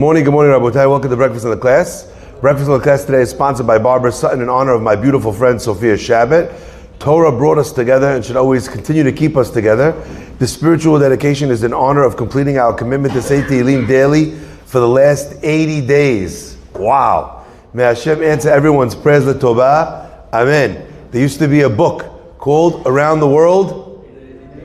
Good morning, Rabotai. Welcome to Breakfast in the Class. Breakfast in the Class today is sponsored by Barbara Sutton in honor of my beautiful friend Sophia Shabbat. Torah brought us together and should always continue to keep us together. The spiritual dedication is in honor of completing our commitment to say Tehillim daily for the last 80 days. Wow. May Hashem answer everyone's prayers l'tovah. Amen. There used to be a book called Around the World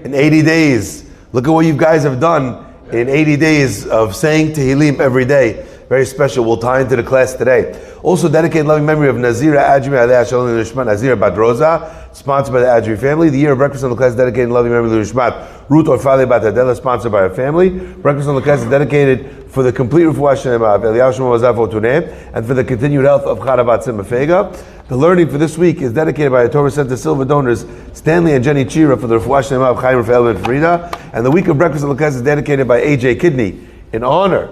in 80 Days. Look at what you guys have done in 80 days of saying Tehillim every day. Very special. We'll tie into the class today. Also dedicated loving memory of Nazira Ajmi Aleh Shalom Lishmat Nazira Bat Rosa, sponsored by the Ajmi family. The year of Breakfast on the Class is dedicated loving memory of Lishmat Ruth or Fali Bat Adela, sponsored by her family. Breakfast on the Class is dedicated for the complete refuah shlema of Eliyahu Hanavi and for the continued health of Hara Bat Fega. The learning for this week is dedicated by a Torah Center silver donors Stanley and Jenny Chira for the refuah shlema of Chaim Rafael and Farida. And the week of Breakfast on the Class is dedicated by AJ Kidney in honor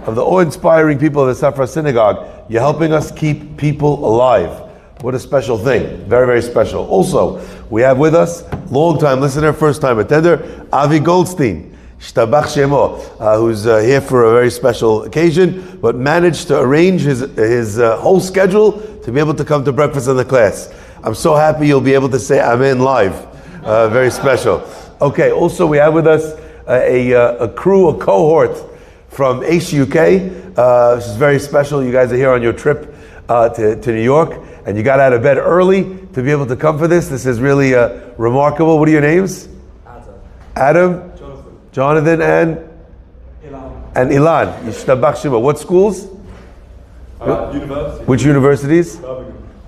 of the awe-inspiring people of the Safra Synagogue. You're helping us keep people alive. What a special thing. Very, very special. Also, we have with us, long-time listener, first-time attender, Avi Goldstein, Shtabach Shemo, who's here for a very special occasion, but managed to arrange his whole schedule to be able to come to Breakfast in the Class. I'm so happy you'll be able to say Amen live. Very special. Okay, also we have with us a crew, a cohort from HUK. This is very special. You guys are here on your trip to New York, and you got out of bed early to be able to come for this. This is really remarkable. What are your names? Adam, Jonathan, and Ilan. Yishtabach Shema. What schools? University. Which universities?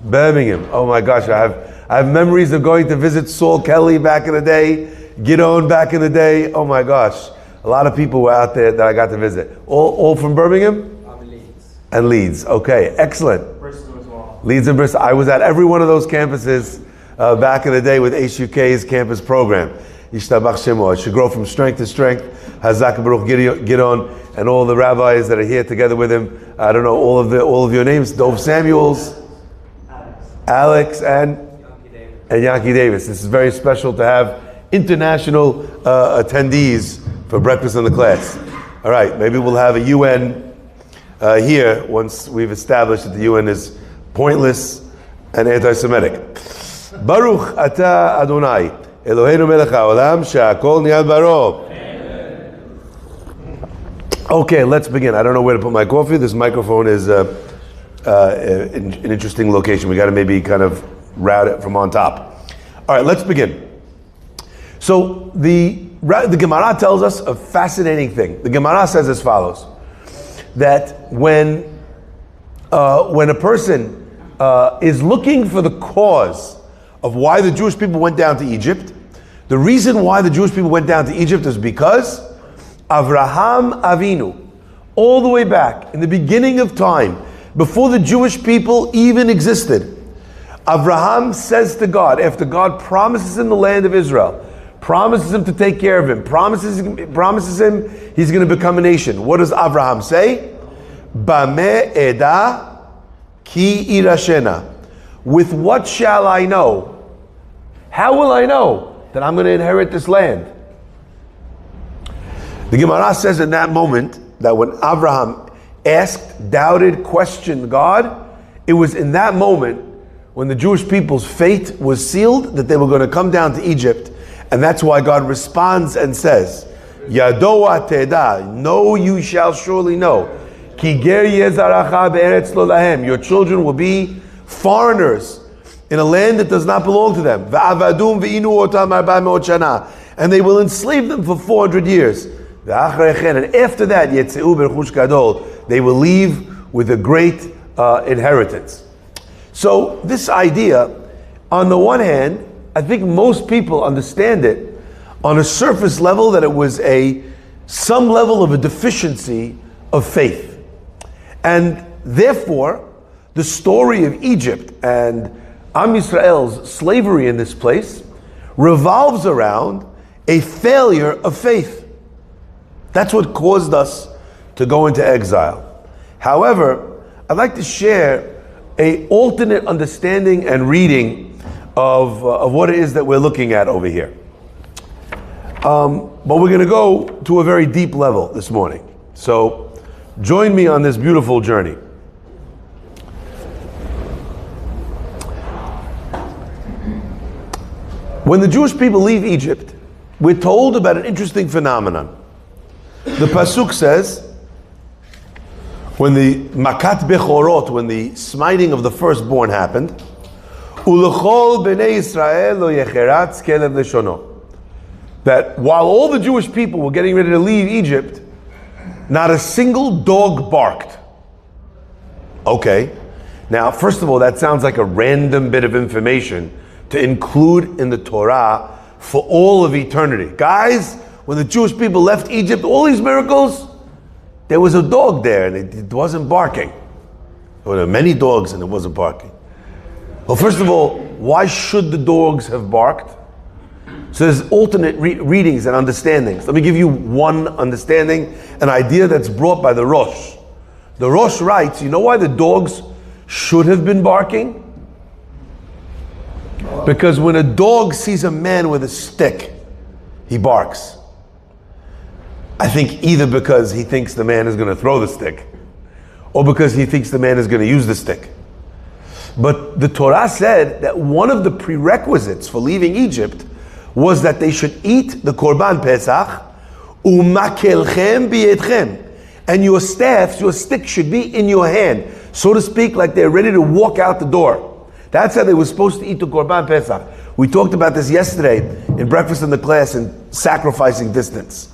Birmingham. Oh my gosh, I have memories of going to visit Saul Kelly back in the day, Gidon back in the day. Oh my gosh. A lot of people were out there that I got to visit. All from Birmingham? Leeds. And Leeds. Okay, excellent. Bristol as well. Leeds and Bristol. I was at every one of those campuses back in the day with HUK's campus program. Yishtabach Shemo. It should grow from strength to strength. Hazak Baruch Gidon and all the rabbis that are here together with him. I don't know all of your names. Dov Samuels, Alex, and Yankee Davis. This is very special to have international attendees for Breakfast in the Class. All right, maybe we'll have a UN here once we've established that the UN is pointless and anti-Semitic. Baruch Ata Adonai Eloheinu melech haolam she'akol niyad baro. Okay, let's begin. I don't know where to put my coffee. This microphone is an interesting location. We got to maybe kind of route it from on top. All right, let's begin. So the Gemara tells us a fascinating thing. The Gemara says as follows: that when a person is looking for the cause of why the Jewish people went down to Egypt, the reason why the Jewish people went down to Egypt is because Avraham Avinu, all the way back in the beginning of time, before the Jewish people even existed, Avraham says to God, after God promises him the land of Israel, promises him to take care of him, promises him he's going to become a nation. What does Avraham say? Bameh eda ki irashena. With what shall I know? How will I know that I'm going to inherit this land? The Gemara says in that moment that when Avraham asked, doubted, questioned God, it was in that moment when the Jewish people's fate was sealed that they were going to come down to Egypt. And that's why God responds and says, Yadoa teda, know you shall surely know. Ki ger yezaracha be'eretz lo lahem. Your children will be foreigners in a land that does not belong to them. Va'avadum ve'inu otam arba me'ot shana. And they will enslave them for 400 years. And after that, yetzeu berchush gadol, they will leave with a great inheritance. So this idea, on the one hand, I think most people understand it on a surface level that it was some level of a deficiency of faith. And therefore, the story of Egypt and Am Yisrael's slavery in this place revolves around a failure of faith. That's what caused us to go into exile. However, I'd like to share an alternate understanding and reading of what it is that we're looking at over here. But we're going to go to a very deep level this morning. So Join me on this beautiful journey. When the Jewish people leave Egypt, we're told about an interesting phenomenon. The Pasuk says, when the Makat Bechorot, when the smiting of the firstborn happened, Ulechol b'nei Yisrael lo yecheratz kelev leshono. That while all the Jewish people were getting ready to leave Egypt, not a single dog barked. Okay. Now, first of all, that sounds like a random bit of information to include in the Torah for all of eternity. Guys, when the Jewish people left Egypt, all these miracles, there was a dog there and it wasn't barking. There were many dogs and it wasn't barking. Well, first of all, why should the dogs have barked? So there's alternate readings and understandings. Let me give you one understanding, an idea that's brought by the Rosh. The Rosh writes, you know why the dogs should have been barking? Because when a dog sees a man with a stick, he barks. I think either because he thinks the man is going to throw the stick, or because he thinks the man is going to use the stick. But the Torah said that one of the prerequisites for leaving Egypt was that they should eat the Korban Pesach, umakelchem biyedchem, and your staffs, your stick should be in your hand, so to speak, like they're ready to walk out the door. That's how they were supposed to eat the Korban Pesach. We talked about this yesterday in breakfast in the class in sacrificing distance.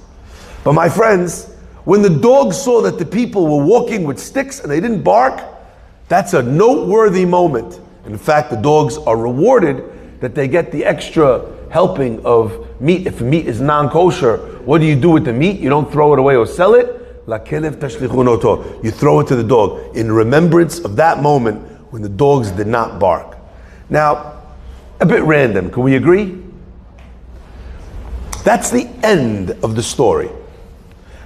But my friends, when the dogs saw that the people were walking with sticks and they didn't bark, that's a noteworthy moment. In fact, the dogs are rewarded that they get the extra helping of meat. If meat is non-kosher, what do you do with the meat? You don't throw it away or sell it. You throw it to the dog in remembrance of that moment when the dogs did not bark. Now, a bit random, can we agree? That's the end of the story.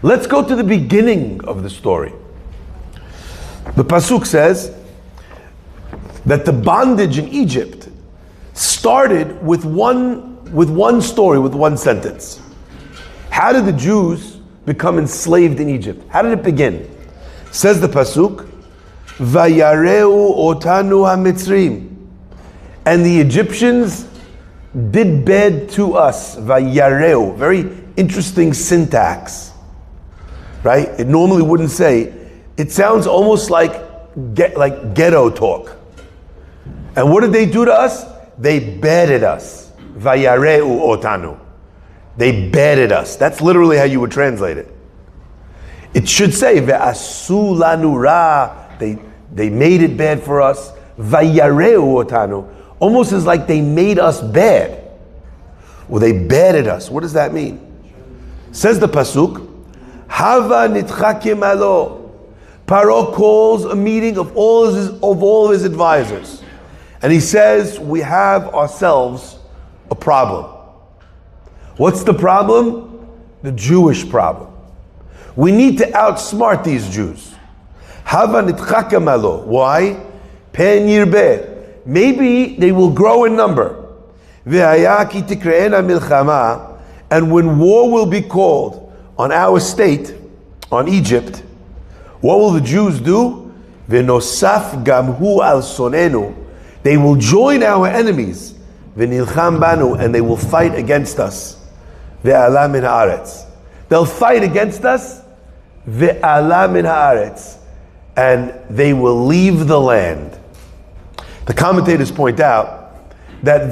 Let's go to the beginning of the story. The Pasuk says that the bondage in Egypt started with one story, with one sentence. How did the Jews become enslaved in Egypt? How did it begin? Says the Pasuk, Vayareu otanu hamitzrim. And the Egyptians did bad to us. Vayareu. Very interesting syntax. Right? It normally wouldn't say. It sounds almost like ghetto talk. And what did they do to us? They batted us. Vayareu otanu. They batted us. That's literally how you would translate it. It should say ve'asu lanu ra. They made it bad for us. Vayareu otanu. Almost as like they made us bad. Well, they batted us. What does that mean? Says the Pasuk, Hava nitchakim alo. Paro calls a meeting of all of his advisors. And he says, we have ourselves a problem. What's the problem? The Jewish problem. We need to outsmart these Jews. Hava nitchakim alo. Why? Pen yirbeh. Maybe they will grow in number. And when war will be called on our state, on Egypt, what will the Jews do? They will join our enemies, and they will fight against us. They'll fight against us, and they will leave the land. The commentators point out that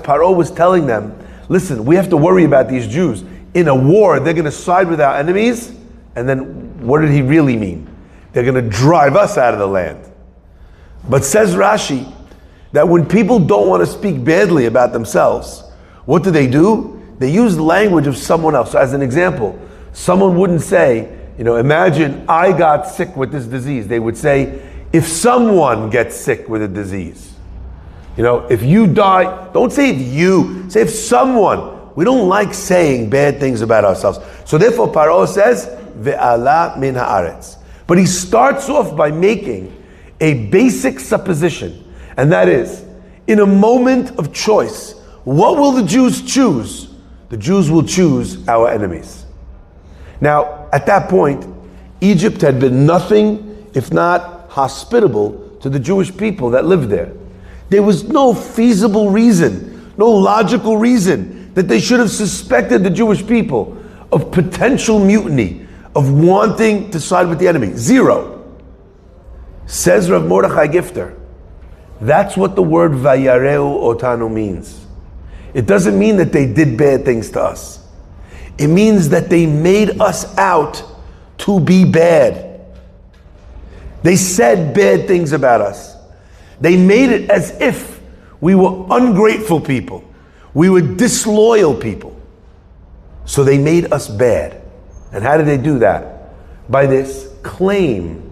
Paro was telling them, listen, we have to worry about these Jews. In a war, they're going to side with our enemies, and then what did he really mean? They're going to drive us out of the land. But says Rashi, that when people don't want to speak badly about themselves, what do? They use the language of someone else. So as an example, someone wouldn't say, imagine I got sick with this disease. They would say, if someone gets sick with a disease, if you die, don't say if you, say if someone. We don't like saying bad things about ourselves. So therefore Paro says, Ve'ala min haaretz. But he starts off by making a basic supposition, and that is, in a moment of choice, what will the Jews choose? The Jews will choose our enemies. Now, at that point, Egypt had been nothing if not hospitable to the Jewish people that lived there. There was no feasible reason, no logical reason that they should have suspected the Jewish people of potential mutiny, of wanting to side with the enemy. Zero. Says Rav Mordechai Gifter, that's what the word Vayareu Otanu means. It doesn't mean that they did bad things to us. It means that they made us out to be bad. They said bad things about us. They made it as if we were ungrateful people. We were disloyal people. So they made us bad. And how did they do that? By this claim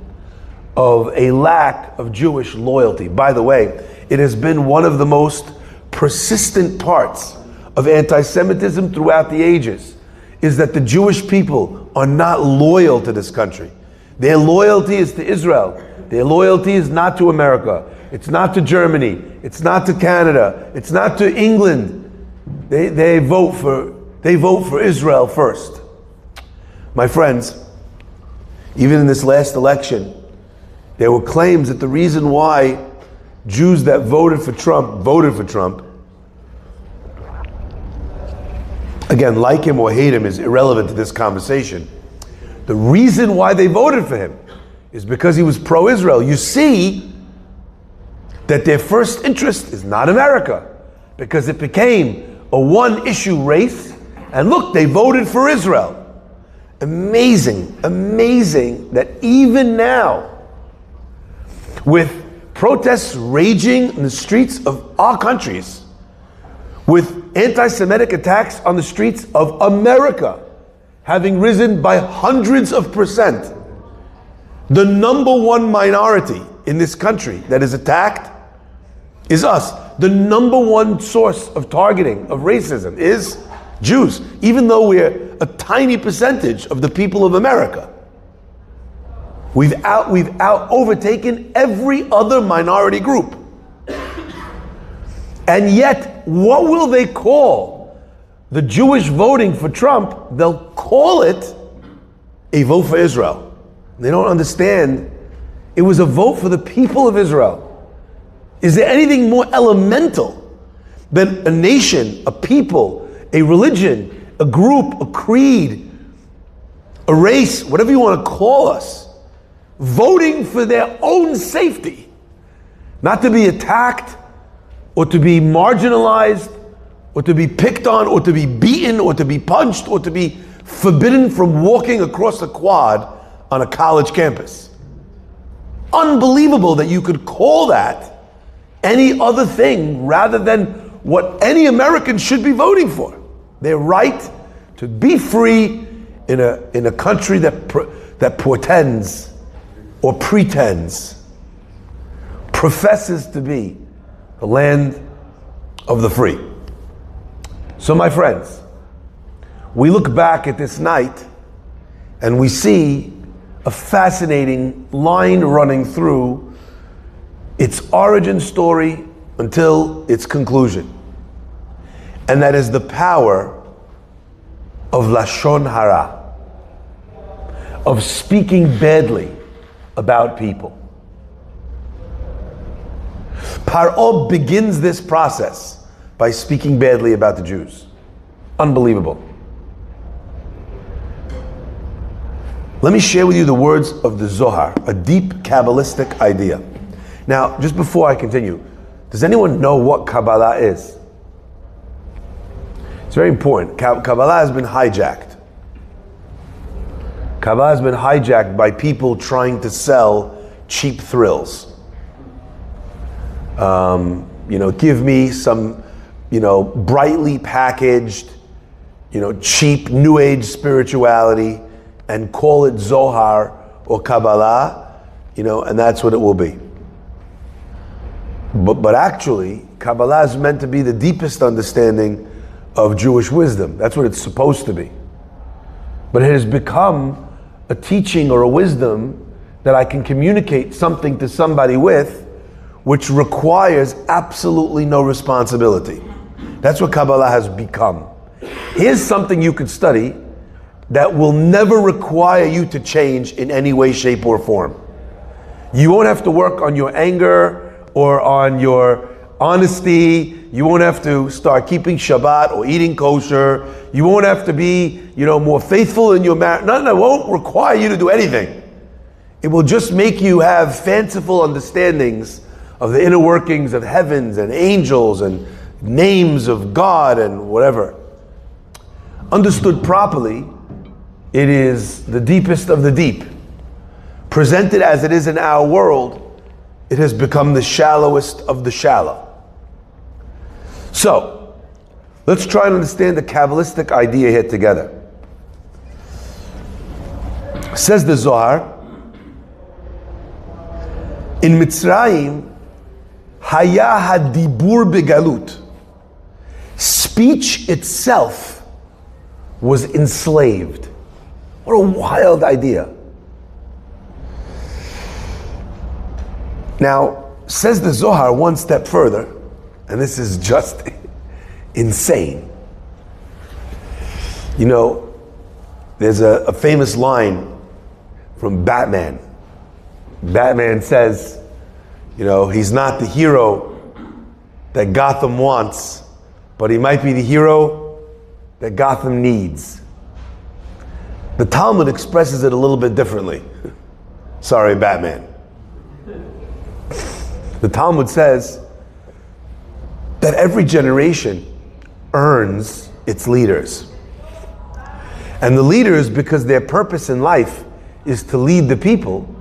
of a lack of Jewish loyalty. By the way, it has been one of the most persistent parts of anti-Semitism throughout the ages, is that the Jewish people are not loyal to this country. Their loyalty is to Israel. Their loyalty is not to America. It's not to Germany. It's not to Canada. It's not to England. They vote for Israel first. My friends, even in this last election, there were claims that the reason why Jews that voted for Trump, again, like him or hate him is irrelevant to this conversation. The reason why they voted for him is because he was pro-Israel. You see that their first interest is not America, because it became a one-issue race, and look, they voted for Israel. Amazing that even now, with protests raging in the streets of our countries, with anti-Semitic attacks on the streets of America having risen by hundreds of percent, the number one minority in this country that is attacked is us. The number one source of targeting of racism is Jews, even though we're a tiny percentage of the people of America. We've overtaken every other minority group. And yet, what will they call the Jewish voting for Trump? They'll call it a vote for Israel. They don't understand it was a vote for the people of Israel. Is there anything more elemental than a nation, a people, a religion, a group, a creed, a race, whatever you want to call us, voting for their own safety, not to be attacked or to be marginalized or to be picked on or to be beaten or to be punched or to be forbidden from walking across a quad on a college campus? Unbelievable that you could call that any other thing rather than what any American should be voting for. Their right to be free in a country that portends or pretends, professes to be the land of the free. So my friends, we look back at this night and we see a fascinating line running through its origin story until its conclusion. And that is the power of Lashon Hara, of speaking badly about people. Paro begins this process by speaking badly about the Jews. Unbelievable. Let me share with you the words of the Zohar, a deep Cabalistic idea. Now, just before I continue, does anyone know what Kabbalah is? It's very important. Kabbalah has been hijacked. Kabbalah has been hijacked by people trying to sell cheap thrills. Give me some, brightly packaged, cheap New Age spirituality and call it Zohar or Kabbalah, and that's what it will be. But actually, Kabbalah is meant to be the deepest understanding of Jewish wisdom. That's what it's supposed to be. But it has become a teaching or a wisdom that I can communicate something to somebody with, which requires absolutely no responsibility. That's what Kabbalah has become. Here's something you could study that will never require you to change in any way, shape, or form. You won't have to work on your anger or on your honesty. You won't have to start keeping Shabbat or eating kosher. You won't have to be, more faithful in your marriage. No, it won't require you to do anything. It will just make you have fanciful understandings of the inner workings of heavens and angels and names of God and whatever. Understood properly, it is the deepest of the deep. Presented as it is in our world, it has become the shallowest of the shallow. So, let's try and understand the Cabalistic idea here together. Says the Zohar, in Mitzrayim, haya hadibur begalut. Speech itself was enslaved. What a wild idea. Now, says the Zohar one step further, and this is just insane. There's a famous line from Batman. Batman says, he's not the hero that Gotham wants, but he might be the hero that Gotham needs. The Talmud expresses it a little bit differently. Sorry, Batman. The Talmud says that every generation earns its leaders. And the leaders, because their purpose in life is to lead the people,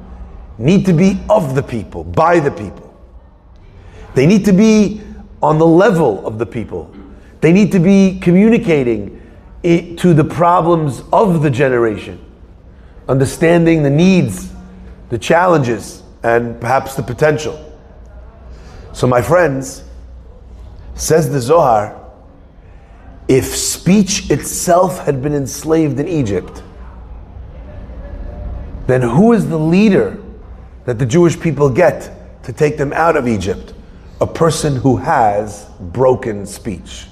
need to be of the people, by the people. They need to be on the level of the people. They need to be communicating to the problems of the generation, understanding the needs, the challenges, and perhaps the potential. So my friends, says the Zohar, if speech itself had been enslaved in Egypt, then who is the leader that the Jewish people get to take them out of Egypt? A person who has broken speech.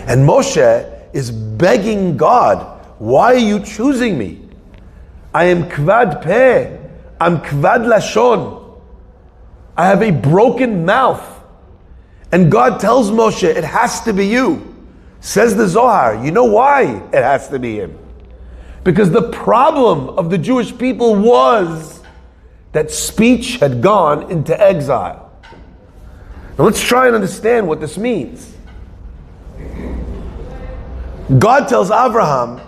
And Moshe is begging God, why are you choosing me? I am kvad peh, I'm kvad lashon. I have a broken mouth. And God tells Moshe, it has to be you. Says the Zohar, you know why it has to be him? Because the problem of the Jewish people was that speech had gone into exile. Now let's try and understand what this means. God tells Avraham,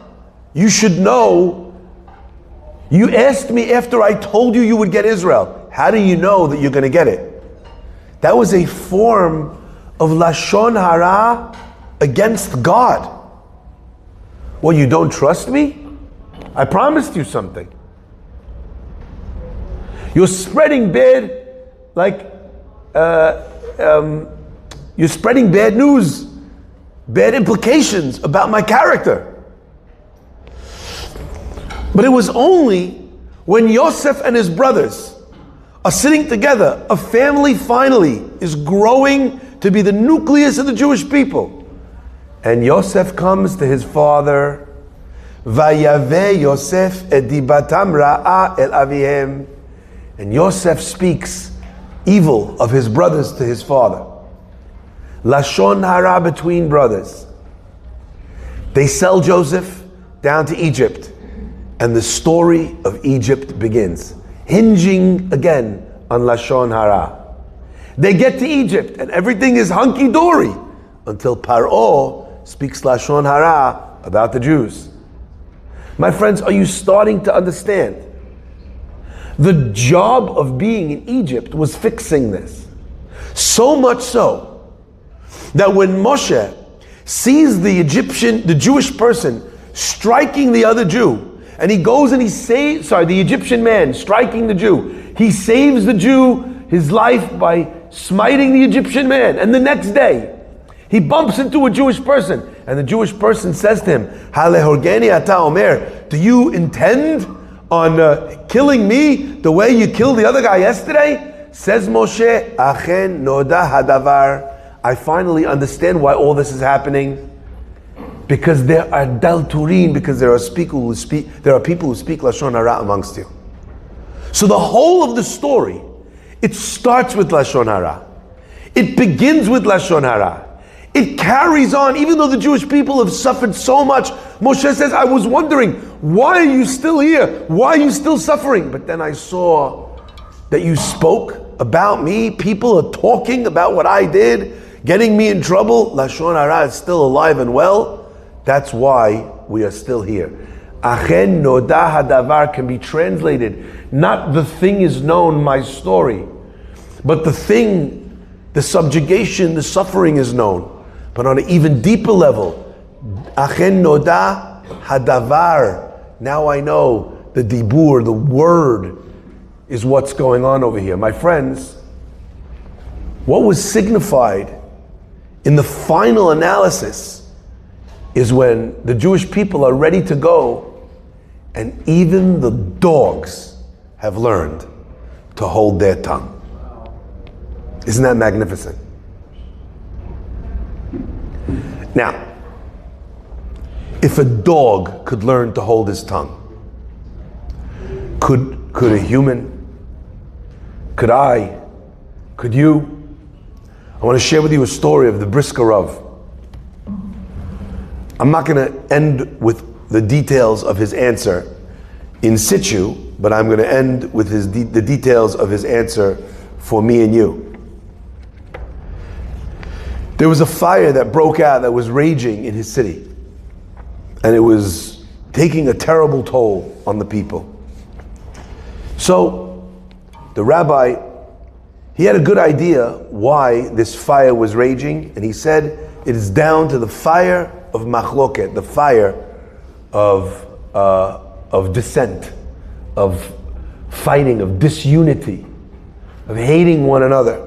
you should know, you asked me after I told you you would get Israel. How do you know that you're going to get it? That was a form of Lashon Hara against God. Well, you don't trust me? I promised you something. You're spreading bad, you're spreading bad news, bad implications about my character. But it was only when Yosef and his brothers are sitting together, a family finally is growing to be the nucleus of the Jewish people. And Yosef comes to his father, Vayaveh Yosef et dibatam ra'a el avihem. And Yosef speaks evil of his brothers to his father. Lashon hara between brothers. They sell Joseph down to Egypt, and the story of Egypt begins, hinging again on Lashon hara. They get to Egypt, and everything is hunky-dory until Paro speaks Lashon hara about the Jews. My friends, are you starting to understand? The job of being in Egypt was fixing this. So much so that when Moshe sees the Jewish person striking the other Jew, and he goes and the Egyptian man striking the Jew, he saves the Jew his life by smiting the Egyptian man. And the next day, he bumps into a Jewish person, and the Jewish person says to him, Halehorgeni ata omer, do you intend on killing me the way you killed the other guy yesterday? Says Moshe, Achen noda hadavar. I finally understand why all this is happening. Because there are dalturin, because there are people who speak Lashon Hara amongst you. So the whole of the story, it starts with Lashon Hara. It begins with Lashon Hara. It carries on, even though the Jewish people have suffered so much. Moshe says, I was wondering, why are you still here? Why are you still suffering? But then I saw that you spoke about me. People are talking about what I did, getting me in trouble. Lashon Hara is still alive and well. That's why we are still here. Achen noda hadavar can be translated, not the thing is known, my story, but the thing, the subjugation, the suffering is known. But on an even deeper level, Achen noda hadavar, now I know the dibur, the word, is what's going on over here. My friends, what was signified in the final analysis is when the Jewish people are ready to go, and even the dogs have learned to hold their tongue. Isn't that magnificent? Now, if a dog could learn to hold his tongue, could a human? Could I? Could you? I want to share with you a story of the Brisker Rav. I'm not going to end with the details of his answer in situ, but I'm going to end with the details of his answer for me and you. There was a fire that broke out that was raging in his city, and it was taking a terrible toll on the people. So the rabbi, he had a good idea why this fire was raging, and he said it is down to the fire of machloket, the fire of dissent, of fighting, of disunity, of hating one another.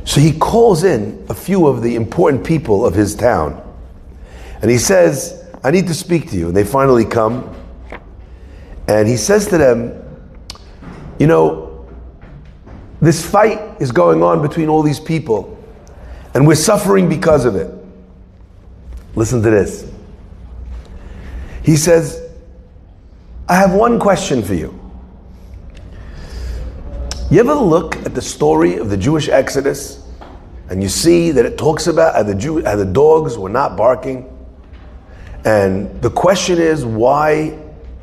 So he calls in a few of the important people of his town, and he says, I need to speak to you. And they finally come, and he says to them, you know, this fight is going on between all these people, and we're suffering because of it. Listen to this. He says, I have one question for you. You ever look at the story of the Jewish Exodus, and you see that it talks about how the dogs were not barking? And the question is, why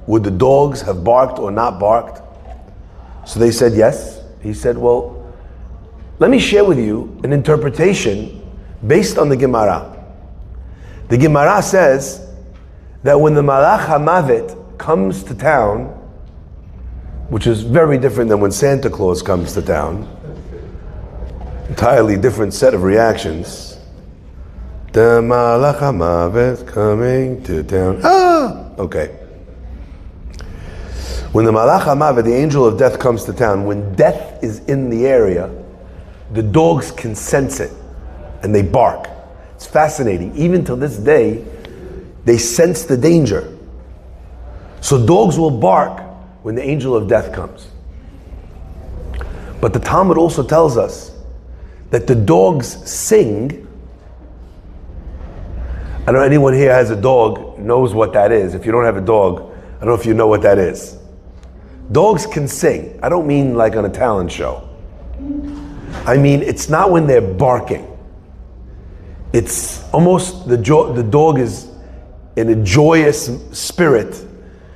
would the dogs have barked or not barked? So they said yes. He said, well, let me share with you an interpretation based on the Gemara. The Gemara says that when the Malach HaMavet comes to town, which is very different than when Santa Claus comes to town, entirely different set of reactions. The Malach HaMavet coming to town. Okay. When the Malach HaMavet, the angel of death, comes to town, when death is in the area, the dogs can sense it and they bark. It's fascinating. Even till this day, they sense the danger. So dogs will bark when the angel of death comes. But the Talmud also tells us that the dogs sing. I don't know anyone here has a dog, knows what that is. If you don't have a dog, I don't know if you know what that is. Dogs can sing. I don't mean like on a talent show. I mean, it's not when they're barking. It's almost the dog is in a joyous spirit.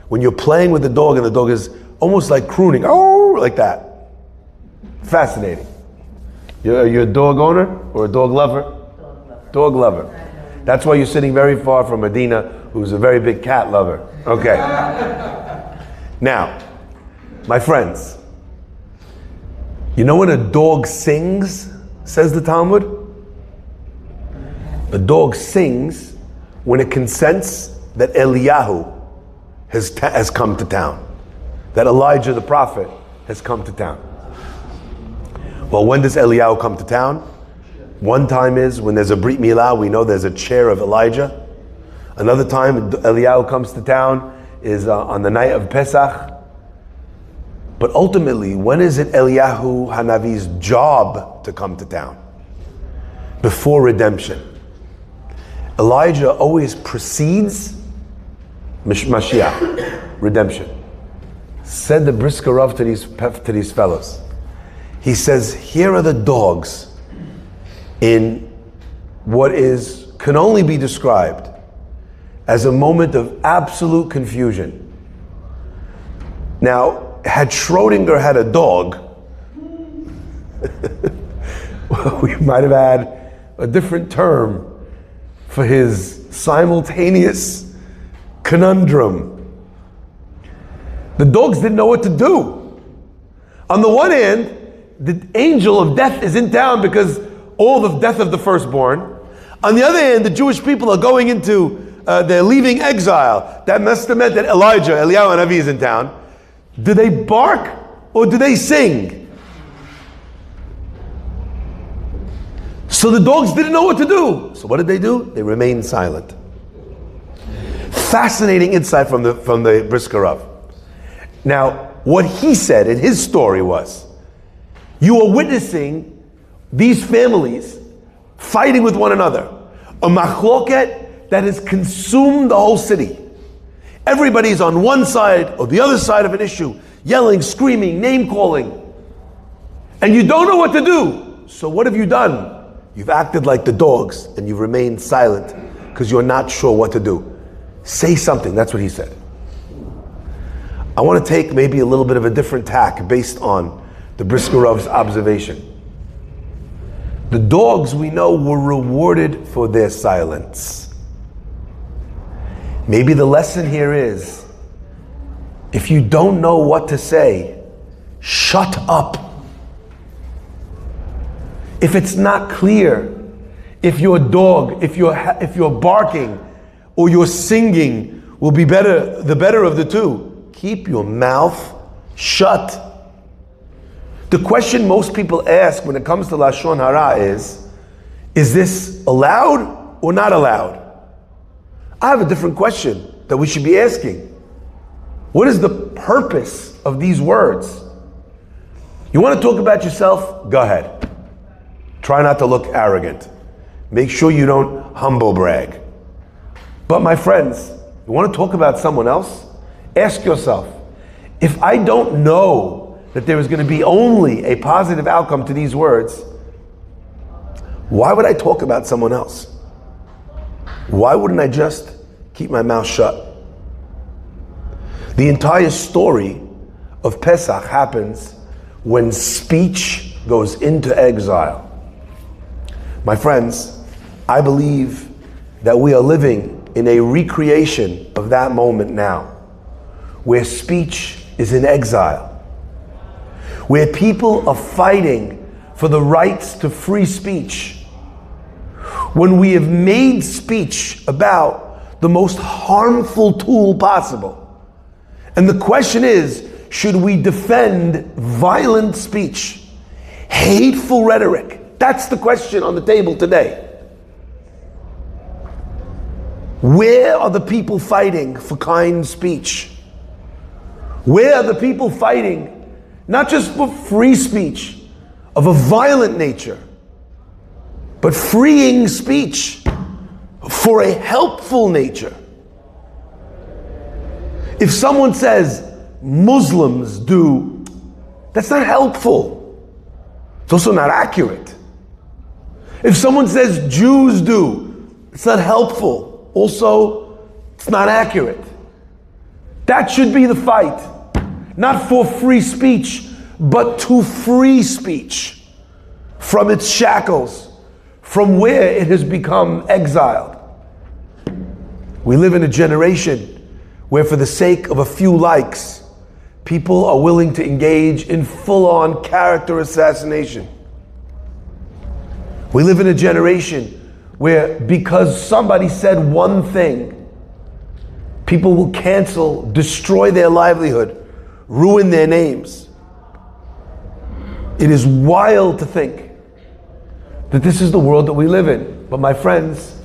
When you're playing with the dog and the dog is almost like crooning, oh, like that. Fascinating. You're a dog owner or a dog lover? Dog lover. That's why you're sitting very far from Medina, who's a very big cat lover. Okay. Now, my friends, you know when a dog sings, says the Talmud? A dog sings when it consents that Eliyahu has come to town, that Elijah the prophet has come to town. Well, when does Eliyahu come to town? One time is when there's a Brit Milah, we know there's a chair of Elijah. Another time Eliyahu comes to town is on the night of Pesach. But ultimately, when is it Eliyahu Hanavi's job to come to town? Before redemption. Elijah always precedes Mashiach, redemption. Said the Brisker Rav to these fellows. He says, here are the dogs in what can only be described as a moment of absolute confusion. Now, had Schrodinger had a dog, we might have had a different term for his simultaneous conundrum. The dogs didn't know what to do. On the one hand, the angel of death is in town because all the death of the firstborn. On the other hand, the Jewish people are going they're leaving exile. That must have meant that Eliyahu Hanavi is in town. Do they bark or do they sing? So the dogs didn't know what to do. So what did they do? They remained silent. Fascinating insight from the Brisker Rav. Now, what he said in his story was, you are witnessing these families fighting with one another. A machloket that has consumed the whole city. Everybody's on one side or the other side of an issue, yelling, screaming, name calling. And you don't know what to do. So what have you done? You've acted like the dogs and you've remained silent because you're not sure what to do. Say something, that's what he said. I want to take maybe a little bit of a different tack based on the Brisker Rav's observation. The dogs, we know, were rewarded for their silence. Maybe the lesson here is, if you don't know what to say, shut up. If it's not clear, if your dog, if you're barking or you're singing will be the better of the two, keep your mouth shut. The question most people ask when it comes to Lashon Hara is this allowed or not allowed? I have a different question that we should be asking. What is the purpose of these words? You want to talk about yourself? Go ahead. Try not to look arrogant. Make sure you don't humble brag. But my friends, you want to talk about someone else? Ask yourself, if I don't know that there is going to be only a positive outcome to these words, why would I talk about someone else? Why wouldn't I just keep my mouth shut? The entire story of Pesach happens when speech goes into exile. My friends, I believe that we are living in a recreation of that moment now, where speech is in exile, where people are fighting for the rights to free speech, when we have made speech about the most harmful tool possible. And the question is, should we defend violent speech, hateful rhetoric? That's the question on the table today. Where are the people fighting for kind speech? Where are the people fighting not just for free speech of a violent nature, but freeing speech for a helpful nature? If someone says Muslims do, that's not helpful. It's also not accurate. If someone says Jews do, it's not helpful. Also, it's not accurate. That should be the fight. Not for free speech, but to free speech from its shackles, from where it has become exiled. We live in a generation where, for the sake of a few likes, people are willing to engage in full-on character assassination. We live in a generation where, because somebody said one thing, people will cancel, destroy their livelihood, ruin their names. It is wild to think that this is the world that we live in. But my friends,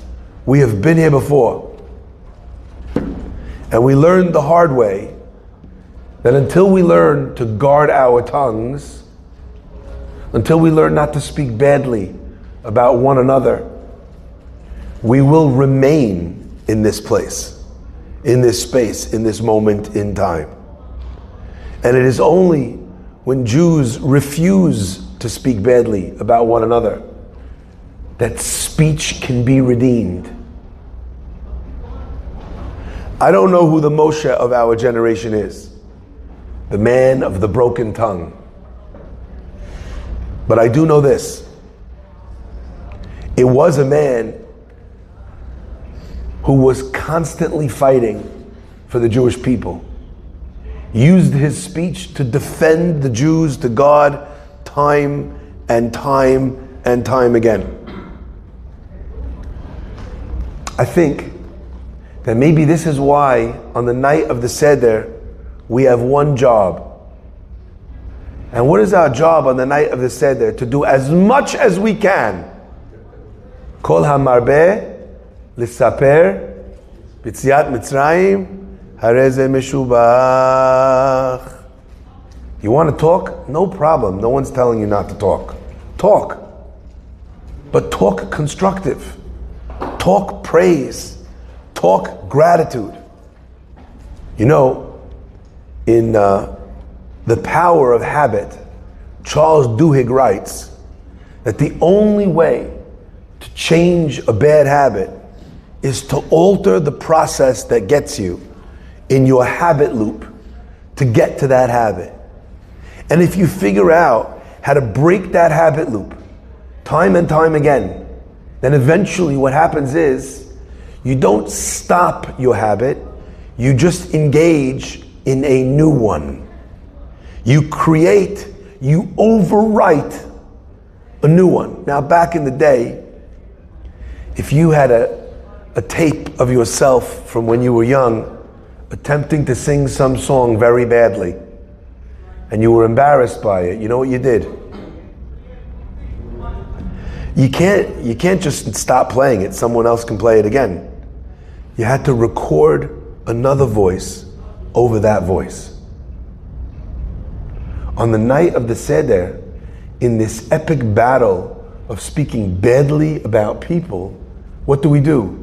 we have been here before. And we learned the hard way that until we learn to guard our tongues, until we learn not to speak badly about one another, we will remain in this place, in this space, in this moment in time. And it is only when Jews refuse to speak badly about one another that speech can be redeemed. I don't know who the Moshe of our generation is, the man of the broken tongue. But I do know this. It was a man who was constantly fighting for the Jewish people, used his speech to defend the Jews to God time and time and time again. I think that maybe this is why on the night of the Seder we have one job. And what is our job on the night of the Seder? To do as much as we can. Kol hamarbeh lissaper b'tziat Mitzrayim harei ze meshubach. You want to talk? No problem. No one's telling you not to talk. Talk. But talk constructive. Talk praise. Talk gratitude. You know, in The Power of Habit, Charles Duhigg writes that the only way to change a bad habit is to alter the process that gets you in your habit loop to get to that habit. And if you figure out how to break that habit loop time and time again, then eventually what happens is you don't stop your habit, you just engage in a new one. You create, you overwrite a new one. Now back in the day, if you had a tape of yourself from when you were young attempting to sing some song very badly, and you were embarrassed by it, you know what you did? You can't just stop playing it, someone else can play it again. You had to record another voice over that voice. On the night of the Seder, in this epic battle of speaking badly about people, what do?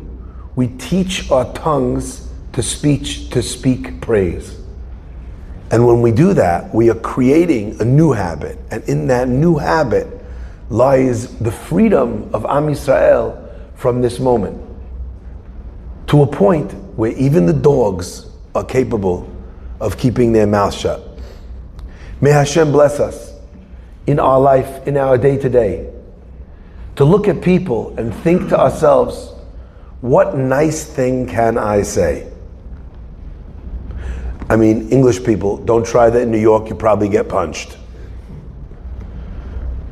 We teach our tongues to speak praise. And when we do that, we are creating a new habit. And in that new habit lies the freedom of Am Yisrael from this moment. To a point where even the dogs are capable of keeping their mouths shut. May Hashem bless us in our life, in our day-to-day, to look at people and think to ourselves, what nice thing can I say? I mean, English people, don't try that in New York, you probably get punched.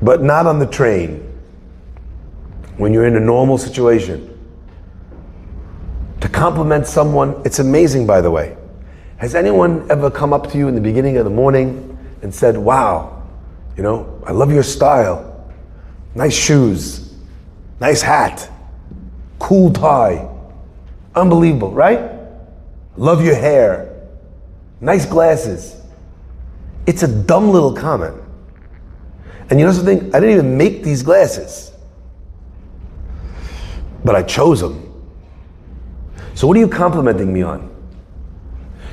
But not on the train. When you're in a normal situation. To compliment someone, it's amazing, by the way. Has anyone ever come up to you in the beginning of the morning and said, wow, you know, I love your style. Nice shoes, nice hat, cool tie. Unbelievable, right? Love your hair. Nice glasses. It's a dumb little comment. And you know something? I didn't even make these glasses. But I chose them. So what are you complimenting me on?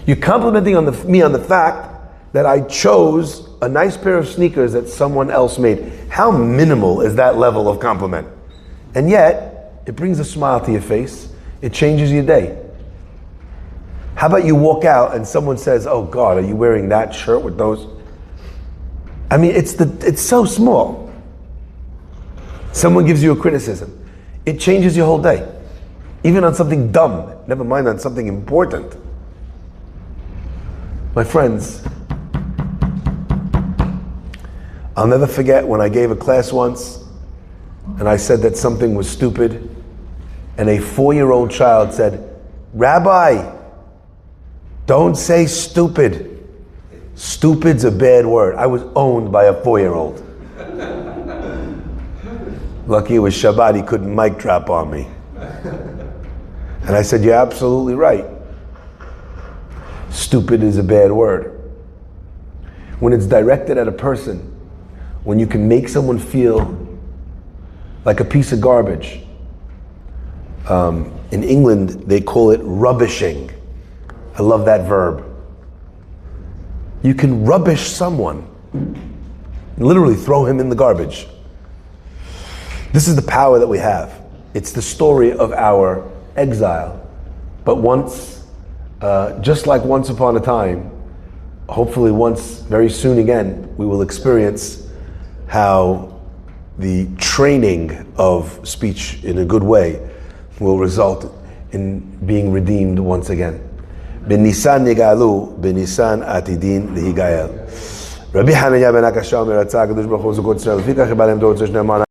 You're complimenting me on the fact that I chose a nice pair of sneakers that someone else made. How minimal is that level of compliment? And yet, it brings a smile to your face. It changes your day. How about you walk out and someone says, oh God, are you wearing that shirt with those? I mean, it's so small. Someone gives you a criticism. It changes your whole day. Even on something dumb, never mind on something important. My friends, I'll never forget when I gave a class once and I said that something was stupid and a 4-year-old child said, Rabbi, don't say stupid. Stupid's a bad word. I was owned by a 4-year-old. Lucky it was Shabbat, he couldn't mic drop on me. And I said, you're absolutely right. Stupid is a bad word. When it's directed at a person, when you can make someone feel like a piece of garbage, In England, they call it rubbishing. I love that verb. You can rubbish someone. Literally throw him in the garbage. This is the power that we have. It's the story of our exile. But once, just like once upon a time, hopefully once, very soon again, we will experience how the training of speech in a good way will result in being redeemed once again. B'Nisan nigalu, b'Nisan atidin lihigael. Rabbi Hananya ben Akasha omer, Kadosh Baruch Hu zukot Israel, lefikach ibalem Torah tzneimana.